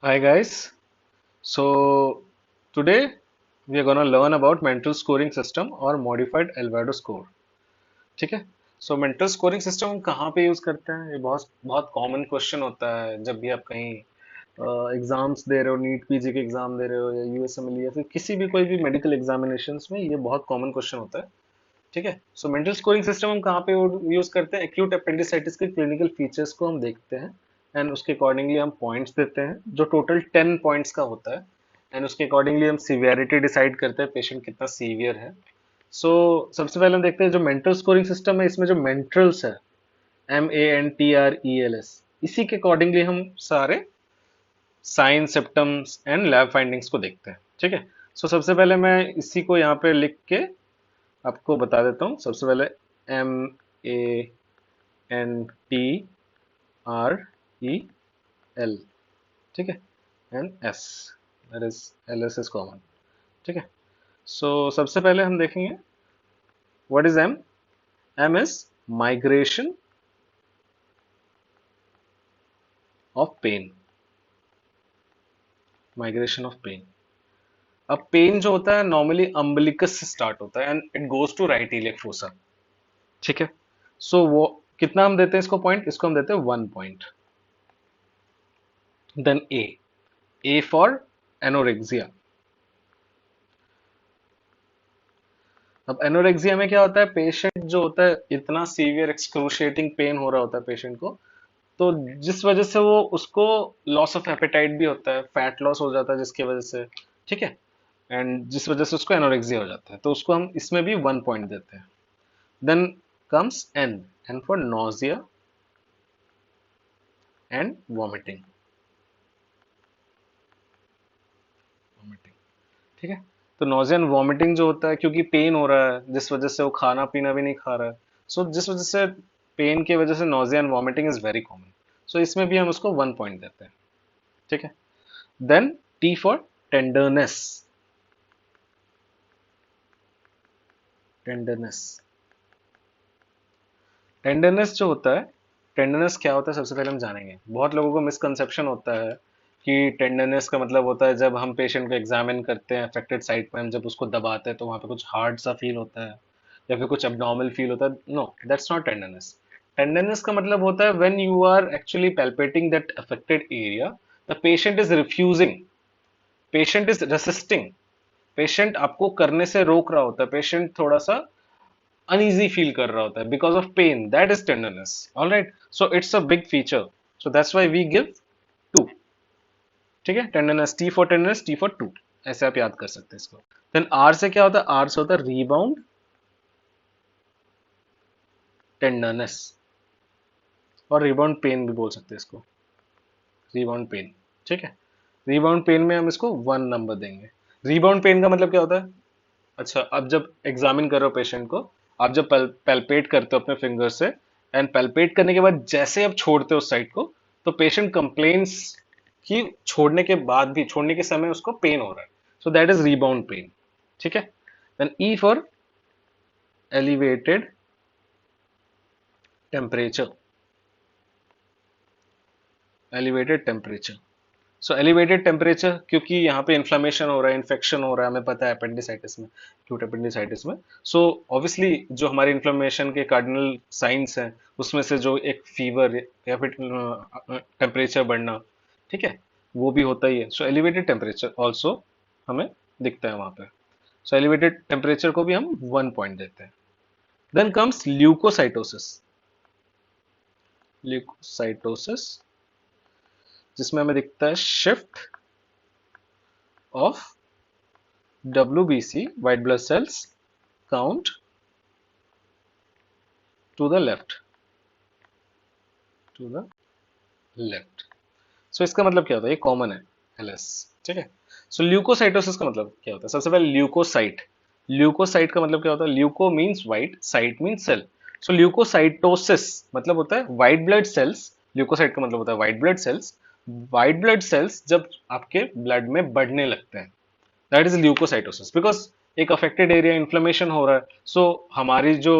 Hi guys. So today we are gonna learn about mental scoring system और modified Alvarado score. ठीक है? So mental scoring system हम कहाँ पे use करते हैं? ये बहुत बहुत कॉमन क्वेश्चन होता है जब भी आप कहीं एग्जाम्स दे रहे हो, नीट पीजी के एग्जाम दे रहे हो या यूएसएमएल या फिर किसी भी कोई भी मेडिकल एग्जामिनेशंस में ये बहुत कॉमन क्वेश्चन होता है. ठीक है? सो मेंटल स्कोरिंग सिस्टम हम कहाँ पे यूज करते हैं? एक्यूट अपेंडिसाइटिस के क्लिनिकल फीचर्स को हम देखते हैं एंड उसके अकॉर्डिंगली हम पॉइंट्स देते हैं जो टोटल 10 पॉइंट्स का होता है एंड उसके अकॉर्डिंगली हम सीवियरिटी डिसाइड करते हैं पेशेंट कितना सीवियर है. सो सबसे पहले हम देखते हैं जो मेंटल स्कोरिंग सिस्टम है इसमें जो मेंट्रल्स है MANTRELS इसी के अकॉर्डिंगली हम सारे sign symptoms and lab findings को देखते हैं. ठीक है. सो सबसे पहले मैं इसी को यहाँ पे लिख के आपको बता देता हूँ. सबसे पहले MANTREL. ठीक है. And S that is LS is common. ठीक है. सो सबसे पहले हम देखेंगे what is M. M is migration of pain. Migration of pain. अब पेन जो होता है नॉर्मली अम्बिलिकस से स्टार्ट होता है and it goes to right iliac fossa. ठीक है. सो वो कितना हम देते हैं इसको पॉइंट? इसको हम देते हैं 1 point. Then A for anorexia. अब एनोरेक्सिया में क्या होता है? पेशेंट जो होता है इतना सीवियर एक्सक्रूशिएटिंग पेन हो रहा होता है पेशेंट को, तो जिस वजह से वो उसको लॉस ऑफ एपेटाइट भी होता है, फैट लॉस हो जाता है जिसकी वजह से. ठीक है. एंड जिस वजह से उसको एनोरेक्सिया हो जाता है, तो उसको हम इसमें भी 1 पॉइंट देते हैं. Then comes N for nausea and vomiting. ठीक है. तो नोजिया एंड वॉमिटिंग जो होता है क्योंकि पेन हो रहा है जिस वजह से वो खाना पीना भी नहीं खा रहा है, सो जिस वजह से पेन की वजह से nausea and vomiting is very common. So इसमें भी हम उसको 1 पॉइंट देते हैं. ठीक है. Then T for tenderness. Tenderness. Tenderness जो होता है, टेंडरनेस क्या होता है सबसे पहले हम जानेंगे. बहुत लोगों को मिसकंसेप्शन होता है कि टेंडरनेस का मतलब होता है जब हम पेशेंट को एग्जामिन करते हैं अफेक्टेड साइट पे, हम जब उसको दबाते हैं तो वहां पे कुछ हार्ड सा फील होता है या फिर कुछ abnormal फील होता है. No, that's not tenderness. Tenderness का मतलब होता है when you are actually palpating that affected area, the patient is refusing, patient is resisting, patient आपको करने से रोक रहा होता है, पेशेंट थोड़ा सा uneasy फील कर रहा होता है because of pain. That is tenderness. Alright. So it's a big feature. So that's why we give 2. ठीक है. Tenderness, T for tenderness, T for 2. ऐसे आप याद कर सकते हैं इसको. देन R से क्या होता है? R से होता है रीबाउंड टेंडरनेस, और रिबाउंड पेन भी बोल सकते हैं इसको. Rebound pain. ठीक है. रीबाउंड पेन में हम इसको 1 नंबर देंगे. रीबाउंड पेन का मतलब क्या होता है? अच्छा, अब जब एग्जामिन कर रहे हो पेशेंट को, आप जब पैल्पेट करते हो अपने फिंगर से एंड पैल्पेट करने के बाद जैसे आप छोड़ते हो उस साइड को, तो पेशेंट कंप्लेन्स कि छोड़ने के बाद भी, छोड़ने के समय उसको पेन हो रहा है. So that is rebound pain. ठीक है. Then E for elevated temperature. Elevated temperature. So elevated temperature क्योंकि यहाँ पे इन्फ्लेमेशन हो रहा है, इन्फेक्शन हो रहा है, हमें पता है अपेंडिसाइटिस में, एक्यूट अपेंडिसाइटिस में. सो ऑब्वियसली जो हमारे इन्फ्लेमेशन के कार्डिनल साइंस हैं उसमें से जो एक फीवर या फिर टेम्परेचर बढ़ना, ठीक है, वो भी होता ही है. सो एलिवेटेड टेम्परेचर ऑल्सो हमें दिखता है वहां पे. सो एलिवेटेड टेम्परेचर को भी हम 1 पॉइंट देते हैं. Then comes leukocytosis. ल्यूकोसाइटोसिस जिसमें हमें दिखता है shift of WBC, white blood cells count to the left, to the left. So इसका मतलब क्या होता है? ये कॉमन है LS. ठीक है. सो ल्यूकोसाइटोसिस का मतलब क्या होता है? सबसे पहले ल्यूकोसाइट. ल्यूकोसाइट का मतलब क्या होता है? Leuko means white, cyte means cell. So leukocytosis मतलब होता है व्हाइट ब्लड सेल्स. ल्यूकोसाइट का मतलब होता है white blood cells. White blood cells जब आपके ब्लड में बढ़ने लगते हैं, दैट इज ल्यूकोसाइटोसिस. बिकॉज एक अफेक्टेड एरिया इन्फ्लेमेशन हो रहा है, सो हमारी जो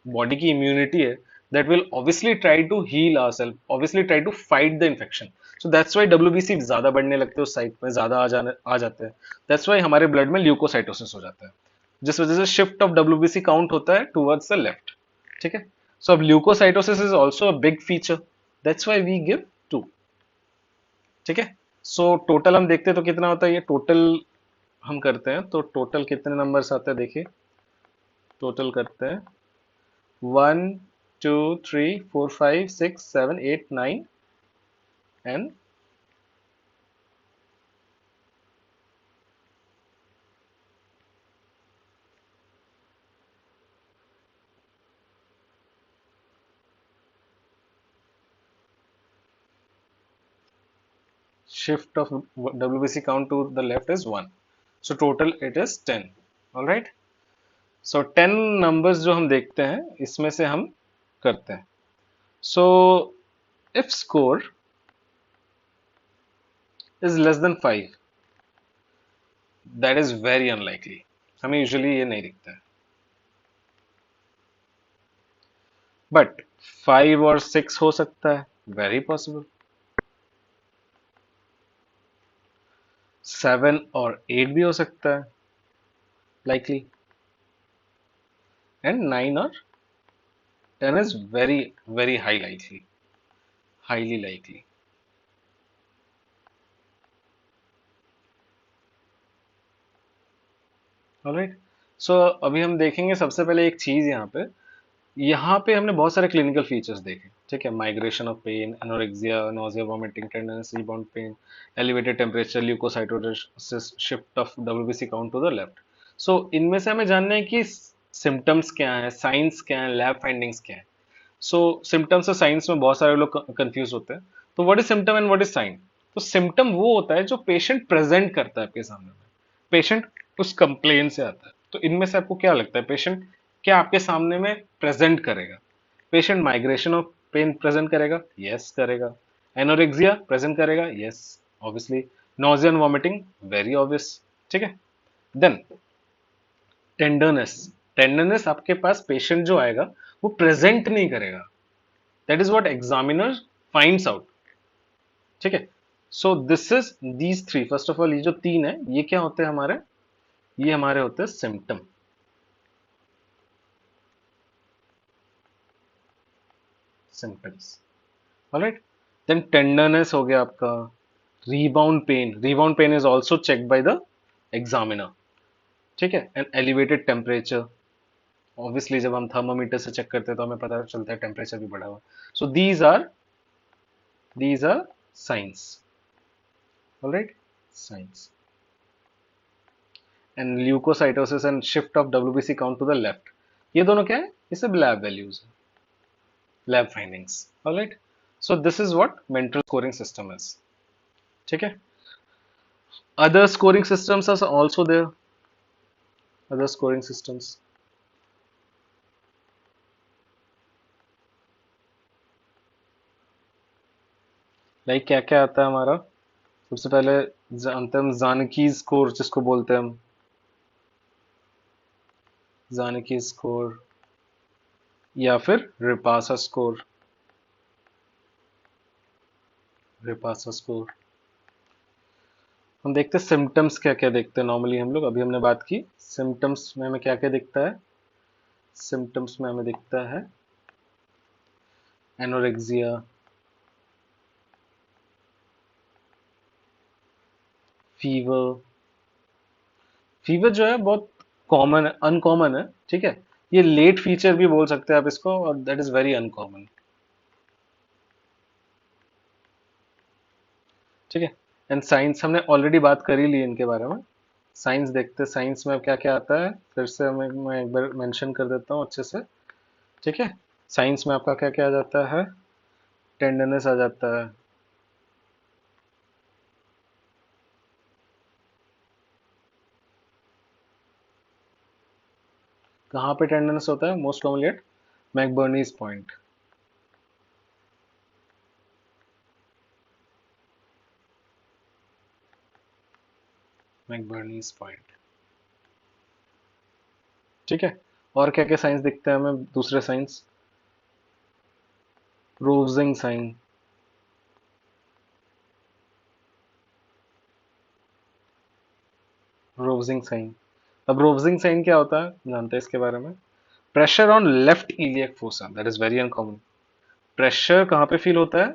बॉडी की इम्यूनिटी है that will obviously try to heal ourself, obviously try to fight the infection. So that's why WBC ज्यादा बढ़ने लगते हैं, उस साइट में ज्यादा आ जाते हैं। दैट्स वाई हमारे ब्लड में ल्यूकोसाइटोसिस हो जाता है, जिस वजह से शिफ्ट ऑफ डब्ल्यूबीसी काउंट होता है टुवर्ड्स द लेफ्ट। ठीक है। सो अब leukocytosis is also a big feature, that's why we give 2। ठीक है। सो टोटल हम देखते हैं तो कितना होता है, ये टोटल हम करते हैं तो टोटल कितने नंबर्स आते हैं देखिए। टोटल करते हैं 1 2 3 4 5 6 7 8 9 and shift of WBC count to the left is 1. So total it is 10. All right. So 10 numbers जो हम देखते हैं इसमें से हम करते हैं. So if score is less than 5, that is very unlikely. हमें usually ये नहीं दिखता है. But 5 और 6 हो सकता है. Very possible. 7 और 8 भी हो सकता है. Likely. And 9 or 10 is very, very high likely. Highly likely. Alright. So अभी हम देखेंगे सबसे पहले एक चीज यहाँ पे हमने बहुत सारे क्लिनिकल फीचर्स देखे। ठीक है, migration of pain, anorexia, nausea, vomiting, tenderness, rebound pain, elevated temperature, leukocytosis, shift of WBC count to the left. So इनमें से हमें जानना है कि सिम्टम्स क्या है, साइंस क्या है, लैब फाइंडिंग्स क्या है। सो सिम्टम्स और साइंस में बहुत सारे लोग कंफ्यूज होते हैं। तो what is symptom and what is sine? तो सिम्टम वो होता है जो पेशेंट प्रेजेंट करता है आपके सामने में, पेशेंट उस कंप्लेन से आता है। तो इनमें से आपको क्या लगता है, पेशेंट क्या आपके सामने में प्रेजेंट करेगा? Patient migration of pain present करेगा? यस करेगा। एनोरेक्सिया प्रेजेंट करेगा? Yes obviously. Nausea and vomiting? Very obvious. ठीक है। देन टेंडरनेस, टेंडरनेस आपके पास पेशेंट जो आएगा वो प्रेजेंट नहीं करेगा। That is what examiner finds out. ठीक है। सो this is these three, first of all ये जो तीन है ये क्या होते हैं हमारे, ये हमारे होते हैं symptom. Symptoms. Alright. Then tenderness हो गया आपका। Rebound pain, rebound pain is also check by the examiner. ठीक है। एंड एलिवेटेड टेम्परेचर, ऑब्वियसली जब हम थर्मोमीटर से चेक करते हैं तो हमें पता चलता है टेम्परेचर भी बढ़ा हुआ। So these are signs. Alright, signs. And leukocytosis and shift of WBC count to the left, ये दोनों क्या है? ये सब लैब वैल्यूज है, lab findings. Alright. So this is what Mantrel scoring system is. ठीक है। Other scoring systems are also there, other scoring systems. Like क्या क्या आता है हमारा? सबसे पहले जानते हैं हम जानकी स्कोर, जिसको बोलते हैं हम जानकी स्कोर, या फिर रिपासा स्कोर। रिपासा स्कोर। हम देखते हैं सिम्टम्स क्या क्या देखते हैं नॉर्मली हम लोग। अभी हमने बात की सिम्टम्स में हमें क्या क्या दिखता है। सिम्टम्स में हमें दिखता है एनोरेक्सिया, फीवर। फीवर जो है बहुत कॉमन है, अनकॉमन है। ठीक है। ये लेट फीचर भी बोल सकते हैं आप इसको, और दैट इज वेरी अनकॉमन। ठीक है। एंड साइंस हमने ऑलरेडी बात कर ही ली इनके बारे में। साइंस देखते हैं, साइंस में अब क्या क्या आता है, फिर से मैं एक बार मेंशन कर देता हूँ अच्छे से। ठीक है। साइंस में आपका क्या क्या आ जाता है? टेंडरनेस आ जाता है। कहाँ पे टेंडरनेस होता है most commonly? At McBurney's point. McBurney's point. ठीक है। और क्या क्या साइंस दिखते हैं हमें दूसरे signs? Rovsing sign. Rovsing sign. अब रोवजिंग साइन क्या होता है, जानते हैं इसके बारे में? Pressure on left iliac fossa, that is very uncommon. Pressure कहाँ पे फील होता है?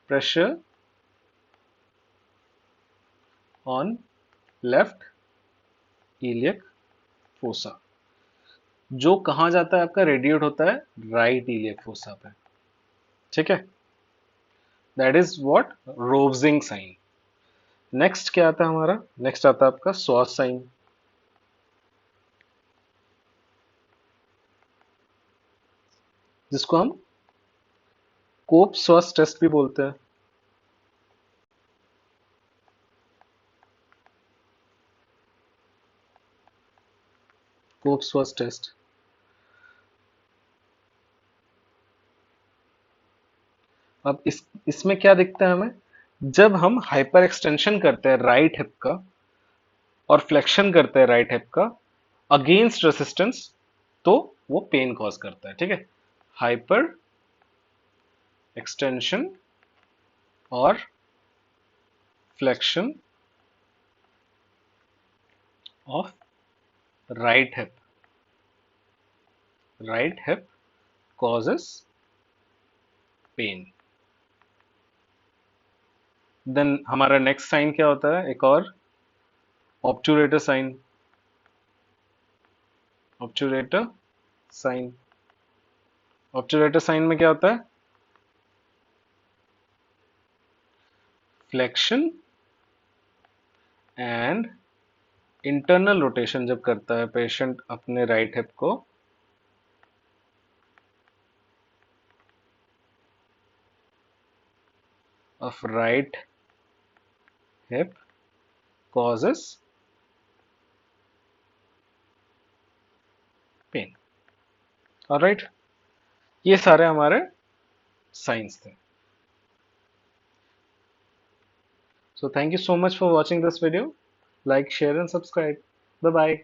Pressure on left iliac fossa, जो कहाँ जाता है आपका, रेडिएट होता है राइट इलियक फोसा पे। ठीक है, that is what, Rovsing sign. Next क्या आता है हमारा? नेक्स्ट आता है आपका स्वास साइन, जिसको हम कोप स्वास टेस्ट भी बोलते हैं। कोप स्वास टेस्ट। अब इसमें क्या दिखता है हमें? जब हम हाइपर एक्सटेंशन करते हैं राइट हिप का और फ्लेक्शन करते हैं राइट हिप का अगेंस्ट रेसिस्टेंस, तो वो पेन कॉज करता है। ठीक है, हाइपर एक्सटेंशन और flexion of right hip, right hip causes pain. Then हमारा नेक्स्ट साइन क्या होता है, एक और, obturator sign. Obturator sign, obturator sign में क्या होता है? फ्लेक्शन एंड इंटरनल रोटेशन जब करता है पेशेंट अपने राइट हिप को, of right hip causes pain. Alright, ये सारे हमारे साइंस थे। So thank you so much for watching this video. Like, share and subscribe. Bye bye.